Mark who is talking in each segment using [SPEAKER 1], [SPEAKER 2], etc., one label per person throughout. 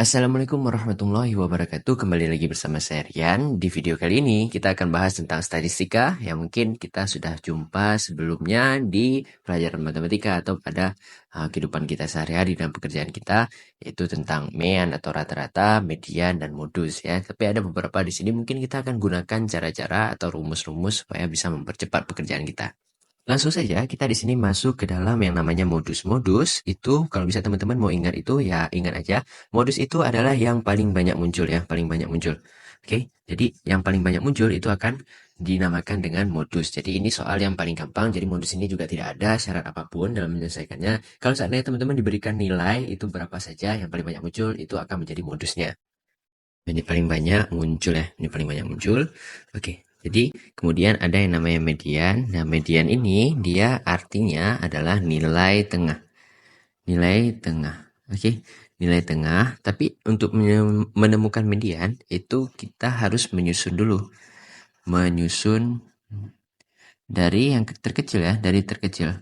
[SPEAKER 1] Assalamualaikum warahmatullahi wabarakatuh. Kembali lagi bersama saya Rian. Di video kali ini kita akan bahas tentang statistika yang mungkin kita sudah jumpa sebelumnya di pelajaran matematika atau pada kehidupan kita sehari-hari dan pekerjaan kita, yaitu tentang mean atau rata-rata, median, dan modus ya. Tapi ada beberapa di sini mungkin kita akan gunakan cara-cara atau rumus-rumus supaya bisa mempercepat pekerjaan kita. Langsung saja kita di sini masuk ke dalam yang namanya modus. Modus itu kalau bisa teman-teman mau ingat itu ya ingat aja. Modus itu adalah yang paling banyak muncul ya, paling banyak muncul. Oke, jadi yang paling banyak muncul itu akan dinamakan dengan modus. Jadi ini soal yang paling gampang. Jadi modus ini juga tidak ada syarat apapun dalam menyelesaikannya. Kalau seandainya teman-teman diberikan nilai itu berapa saja yang paling banyak muncul itu akan menjadi modusnya. Ini paling banyak muncul ya, ini paling banyak muncul. Oke, jadi kemudian ada yang namanya median. Nah, median ini dia artinya adalah nilai tengah. Nilai tengah. Oke, nilai tengah. Tapi untuk menemukan median itu kita harus menyusun dulu. Menyusun dari yang terkecil ya, dari terkecil.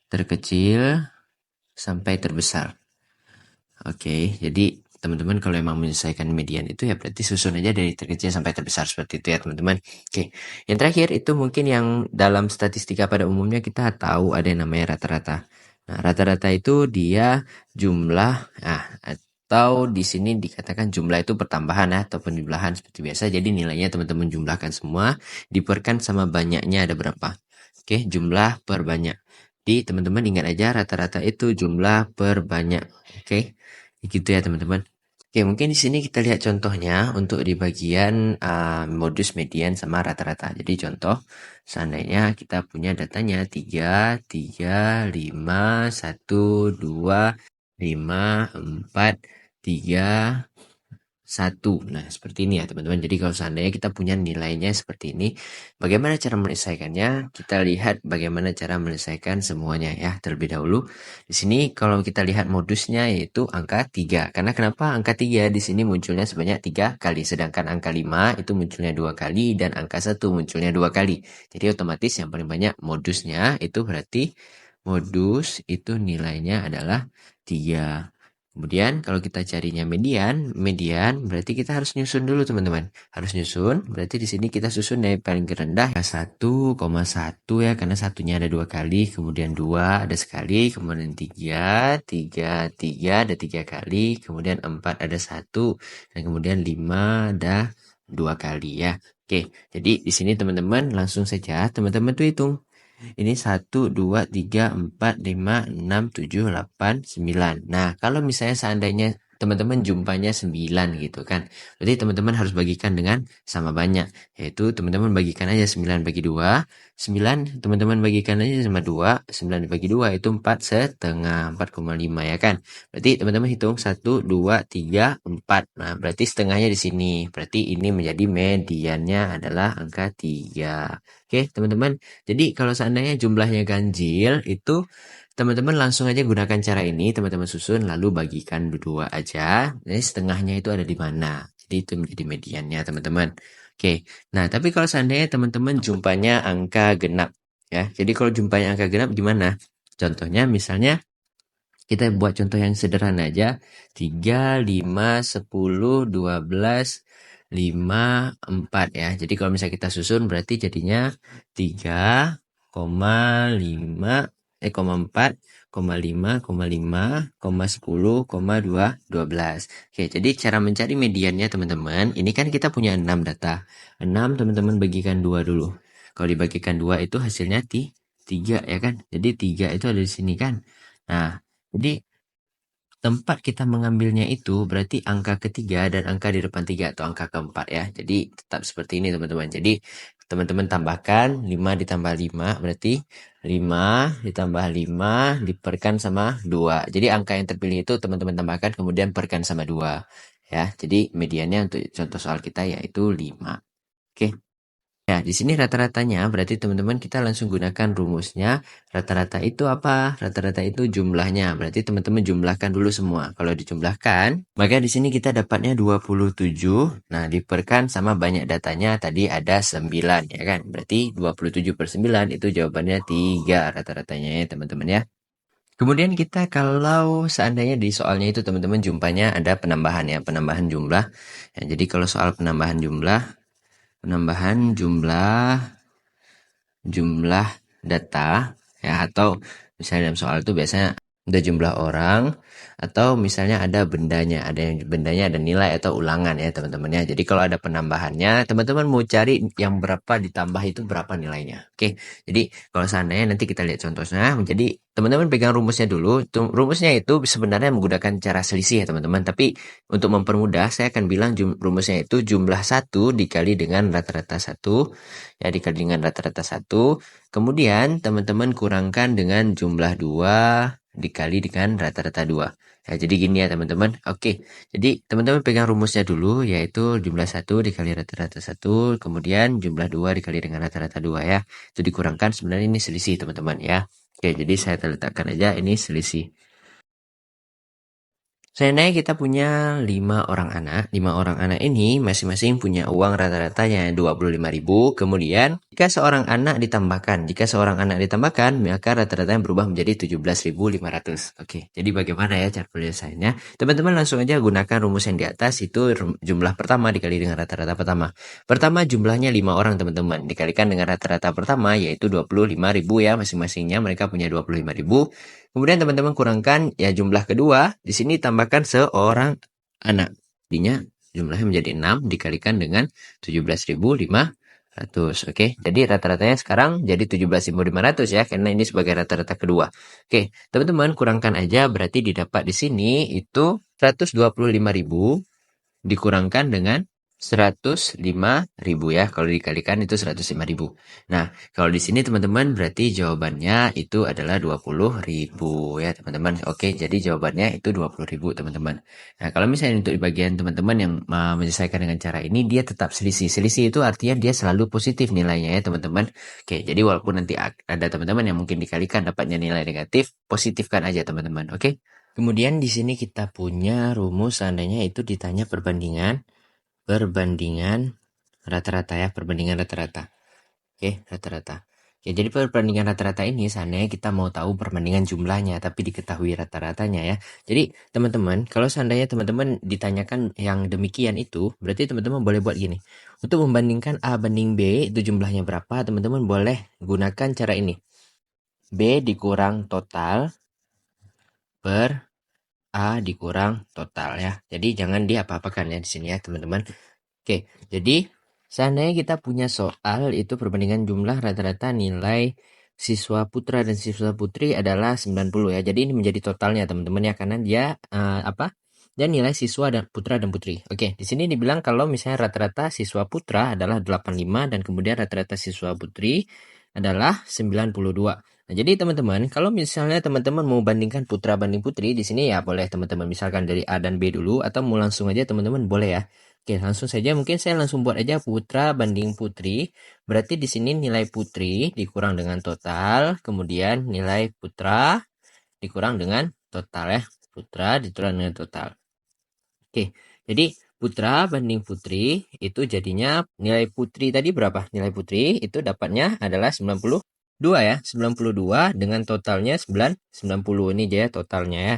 [SPEAKER 1] Terkecil sampai terbesar. Oke, jadi teman-teman kalau emang menyelesaikan median itu ya berarti susun aja dari terkecil sampai terbesar seperti itu ya teman-teman. Oke, yang terakhir itu mungkin yang dalam statistika pada umumnya kita tahu ada yang namanya rata-rata. Nah, rata-rata itu dia jumlah, atau di sini dikatakan jumlah itu pertambahan ya, atau penjumlahan seperti biasa. Jadi nilainya teman-teman jumlahkan semua, diperkan sama banyaknya ada berapa. Oke, jumlah per banyak. Jadi teman-teman ingat aja rata-rata itu jumlah per banyak. Oke. Gitu ya teman-teman. Oke, mungkin di sini kita lihat contohnya untuk di bagian modus median sama rata-rata. Jadi contoh, seandainya kita punya datanya 3, 3, 5, 1, 2, 5, 4, 3, 1. Nah, seperti ini ya teman-teman. Jadi kalau seandainya kita punya nilainya seperti ini, bagaimana cara menyelesaikannya? Kita lihat bagaimana cara menyelesaikan semuanya ya terlebih dahulu. Di sini kalau kita lihat modusnya yaitu angka 3. Karena kenapa angka 3 di sini munculnya sebanyak 3 kali. Sedangkan angka 5 itu munculnya 2 kali dan angka 1 munculnya 2 kali. Jadi otomatis yang paling banyak modusnya itu berarti modus itu nilainya adalah 3. Kemudian kalau kita carinya median berarti kita harus nyusun dulu teman-teman. Harus nyusun, berarti di sini kita susun dari paling rendah 1,1 ya, karena satunya ada 2 kali, kemudian 2 ada sekali, kemudian 3, 3, 3 ada 3 kali, kemudian 4 ada 1, dan kemudian 5 ada 2 kali ya. Oke, jadi di sini teman-teman langsung saja teman-teman tuh hitung. Ini 1, 2, 3, 4, 5, 6, 7, 8, 9. Nah, kalau misalnya seandainya teman-teman jumpanya 9 gitu kan. Berarti teman-teman harus bagikan dengan sama banyak. Yaitu teman-teman bagikan aja 9 bagi 2. 9 teman-teman bagikan aja sama 2. 9 dibagi 2 itu 4 setengah. 4,5 ya kan. Berarti teman-teman hitung 1, 2, 3, 4. Nah, berarti setengahnya di sini. Berarti ini menjadi mediannya adalah angka 3. Oke, teman-teman. Jadi kalau seandainya jumlahnya ganjil itu teman-teman langsung aja gunakan cara ini, teman-teman susun lalu bagikan dua aja. Jadi setengahnya itu ada di mana. Jadi itu menjadi mediannya teman-teman. Oke. Nah, tapi kalau seandainya teman-teman jumpanya angka genap ya. Jadi kalau jumpanya angka genap gimana? Contohnya misalnya kita buat contoh yang sederhana aja. 3, 5, 10, 12, 5, 4 ya. Jadi kalau misalnya kita susun berarti jadinya 3,5, 4, 5, 5, 10, 2, 12. Oke, jadi cara mencari mediannya teman-teman, ini kan kita punya 6 data. 6 teman-teman bagikan 2 dulu. Kalau dibagikan 2 itu hasilnya 3 ya kan? Jadi 3 itu ada di sini kan? Nah, jadi tempat kita mengambilnya itu berarti angka ketiga dan angka di depan 3 atau angka keempat ya. Jadi tetap seperti ini teman-teman. Jadi teman-teman tambahkan 5 ditambah 5 berarti 5 ditambah 5 diperkan sama 2. Jadi angka yang terpilih itu teman-teman tambahkan kemudian perkan sama 2 ya. Jadi mediannya untuk contoh soal kita yaitu 5. Oke. Ya, di sini rata-ratanya berarti teman-teman kita langsung gunakan rumusnya. Rata-rata itu apa? Rata-rata itu jumlahnya. Berarti teman-teman jumlahkan dulu semua. Kalau dijumlahkan, maka di sini kita dapatnya 27. Nah, diperkan sama banyak datanya tadi ada 9 ya kan? Berarti 27 per 9 itu jawabannya 3 rata-ratanya ya teman-teman ya. Kemudian kita kalau seandainya di soalnya itu teman-teman jumpanya ada penambahan ya, penambahan jumlah. Ya, jadi kalau soal penambahan jumlah data ya, atau misalnya dalam soal itu biasanya ada jumlah orang atau misalnya ada bendanya, ada nilai atau ulangan ya teman-teman ya. Jadi kalau ada penambahannya, teman-teman mau cari yang berapa ditambah itu berapa nilainya. Oke. Jadi kalau seandainya nanti kita lihat contohnya, jadi teman-teman pegang rumusnya dulu. Rumusnya itu sebenarnya menggunakan cara selisih ya teman-teman, tapi untuk mempermudah saya akan bilang rumusnya itu jumlah 1 dikali dengan rata-rata 1 ya, dikali dengan rata-rata 1. Kemudian teman-teman kurangkan dengan jumlah 2 dikali dengan rata-rata 2. Ya, jadi gini ya teman-teman. Oke. Jadi teman-teman pegang rumusnya dulu, yaitu jumlah 1 dikali rata-rata 1, kemudian jumlah 2 dikali dengan rata-rata 2 ya. Itu dikurangkan, sebenarnya ini selisih teman-teman ya. Oke, jadi saya letakkan aja ini selisih. Seandainya kita punya 5 orang anak. 5 orang anak ini masing-masing punya uang rata-ratanya 25.000. Kemudian jika seorang anak ditambahkan, maka rata-ratanya berubah menjadi 17.500. Oke, jadi bagaimana ya cara penyelesaiannya? Teman-teman langsung aja gunakan rumus yang di atas, itu jumlah pertama dikali dengan rata-rata pertama. Pertama jumlahnya 5 orang teman-teman, dikalikan dengan rata-rata pertama yaitu 25.000 ya, masing-masingnya mereka punya 25.000. Kemudian teman-teman kurangkan ya jumlah kedua, di sini tambahkan seorang anak. Jadinya jumlahnya menjadi 6 dikalikan dengan 17.500. Oke, jadi rata-ratanya sekarang jadi 17.500 ya, karena ini sebagai rata-rata kedua. Oke, teman-teman kurangkan aja, berarti didapat di sini itu 125.000 dikurangkan dengan 105.000 ya. Kalau dikalikan itu 105.000. Nah, kalau di sini teman-teman berarti jawabannya itu adalah 20.000 ya teman-teman. Oke, jadi jawabannya itu 20.000 teman-teman. Nah, kalau misalnya untuk di bagian teman-teman yang menyelesaikan dengan cara ini, dia tetap selisih. Selisih itu artinya dia selalu positif nilainya ya teman-teman. Oke, jadi walaupun nanti ada teman-teman yang mungkin dikalikan dapatnya nilai negatif, positifkan aja teman-teman. Oke. Kemudian di sini kita punya rumus seandainya itu ditanya perbandingan rata-rata ya, perbandingan rata-rata. Oke, rata-rata. Ya, jadi perbandingan rata-rata ini seandainya kita mau tahu perbandingan jumlahnya, tapi diketahui rata-ratanya ya. Jadi teman-teman, kalau seandainya teman-teman ditanyakan yang demikian itu, berarti teman-teman boleh buat gini. Untuk membandingkan A banding B, itu jumlahnya berapa, teman-teman boleh gunakan cara ini. B dikurang total per A dikurang total ya. Jadi jangan diapa-apakan ya di sini ya teman-teman. Oke, jadi seandainya kita punya soal itu perbandingan jumlah rata-rata nilai siswa putra dan siswa putri adalah 90 ya. Jadi ini menjadi totalnya teman-teman ya, karena dia Dan nilai siswa dan putra dan putri. Oke, di sini dibilang kalau misalnya rata-rata siswa putra adalah 85 dan kemudian rata-rata siswa putri adalah 92. Nah, jadi teman-teman, kalau misalnya teman-teman mau bandingkan putra banding putri, di sini ya boleh teman-teman misalkan dari A dan B dulu, atau mau langsung aja teman-teman boleh ya. Oke, langsung saja mungkin saya langsung buat aja putra banding putri. Berarti di sini nilai putri dikurang dengan total, kemudian nilai putra dikurang dengan total ya. Putra dikurang dengan total. Oke, jadi putra banding putri itu jadinya nilai putri tadi berapa? Nilai putri itu dapatnya adalah 92 ya. 92 dengan totalnya 90. Ini dia totalnya ya.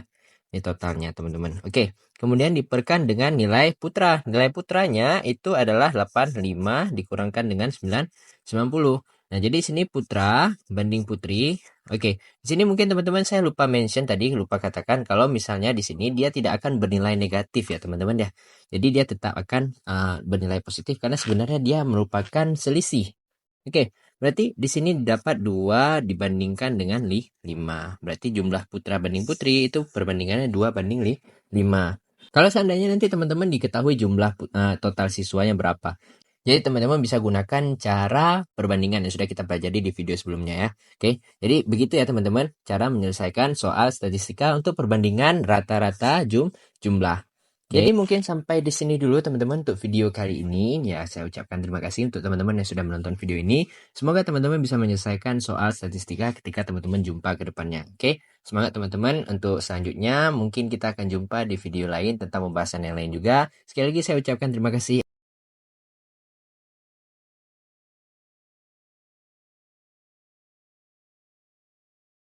[SPEAKER 1] Ini totalnya teman-teman. Oke, kemudian diperkan dengan nilai putra. Nilai putranya itu adalah 85 dikurangkan dengan 90. Nah, jadi sini putra banding putri. Oke, di sini mungkin teman-teman saya lupa mention tadi, lupa katakan kalau misalnya di sini dia tidak akan bernilai negatif ya teman-teman ya. Jadi dia tetap akan bernilai positif karena sebenarnya dia merupakan selisih. Oke, berarti di sini dapat 2 dibandingkan dengan 5. Berarti jumlah putra banding putri itu perbandingannya 2 banding 5. Kalau seandainya nanti teman-teman diketahui jumlah total siswanya berapa. Jadi teman-teman bisa gunakan cara perbandingan yang sudah kita pelajari di video sebelumnya ya. Oke, jadi begitu ya teman-teman cara menyelesaikan soal statistika untuk perbandingan rata-rata jumlah. Jadi mungkin sampai di sini dulu teman-teman untuk video kali ini. Ya, saya ucapkan terima kasih untuk teman-teman yang sudah menonton video ini. Semoga teman-teman bisa menyelesaikan soal statistika ketika teman-teman jumpa ke depannya. Oke, semangat teman-teman. Untuk selanjutnya mungkin kita akan jumpa di video lain tentang pembahasan yang lain juga. Sekali lagi saya ucapkan terima kasih.